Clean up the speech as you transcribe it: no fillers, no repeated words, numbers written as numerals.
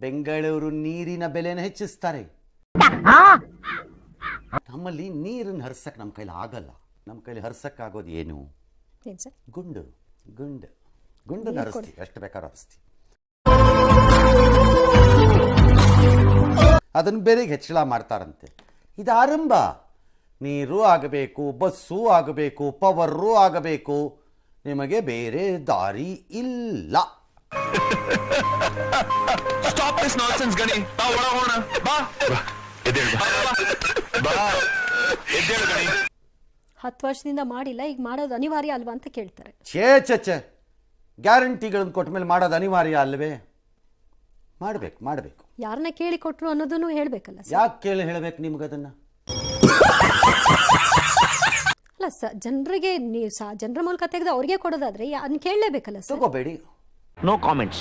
ಬೆಂಗಳೂರು ನೀರಿನ ಬೆಲೆನ ಹೆಚ್ಚಿಸ್ತಾರೆ. ನಮ್ಮಲ್ಲಿ ನೀರನ್ನು ಹರ್ಸಕ್ಕೆ ನಮ್ಮ ಕೈಲಿ ಆಗಲ್ಲ. ನಮ್ಮ ಕೈಲಿ ಹರ್ಸಕ್ಕಾಗೋದು ಏನು? ಗುಂಡು ಗುಂಡು ಗುಂಡನ್ನು ಹರಿಸ್ತೀವಿ, ಎಷ್ಟು ಬೇಕಾದ್ರೂ ಹರಿಸ್ತೀವಿ. ಅದನ್ನು ಬೇರೆಗೆ ಹೆಚ್ಚಳ ಮಾಡ್ತಾರಂತೆ. ಇದು ಆರಂಭ. ನೀರು ಆಗಬೇಕು, ಬಸ್ಸು ಆಗಬೇಕು, ಪವರು ಆಗಬೇಕು, ನಿಮಗೆ ಬೇರೆ ದಾರಿ ಇಲ್ಲ. Stop this nonsense, ಗಣಿ. ಬಾ ಒಳ ಹೋಗೋಣ. ಬಾ. ಬಾ. ಎದ್ದೇಳು ಗಣಿ. 10 ವರ್ಷದಿಂದ ಮಾಡಿಲ್ಲ, ಈಗ ಮಾಡೋದು ಅನಿವಾರ್ಯ ಅಲ್ವಾ ಅಂತ ಕೇಳ್ತಾರೆ. ಛೇ ಗ್ಯಾರಂಟಿಗಳನ್ನು ಕೊಟ್ಟ ಮೇಲೆ ಮಾಡೋದು ಅನಿವಾರ್ಯ ಅಲ್ವೇ? ಮಾಡಬೇಕು. ಯಾರನ್ನ ಕೇಳಿ ಕೊಟ್ರು ಅನ್ನೋದನ್ನು ಹೇಳ್ಬೇಕಲ್ಲ. ಯಾಕೆ ಕೇಳಿ ಹೇಳ್ಬೇಕು ನಿಮ್ಗೆ ಅದನ್ನ? ಅಲ್ಲ ಜನರಿಗೆ ನೀವು ಜನರ ಮೂಲಕ ತೆಗೆದು ಅವ್ರಿಗೆ ಕೊಡೋದಾದ್ರೆ ಅದನ್ನ ಕೇಳಲೇಬೇಕಲ್ಲ ಸರ್. ತಗೋಬೇಡಿ. No comments.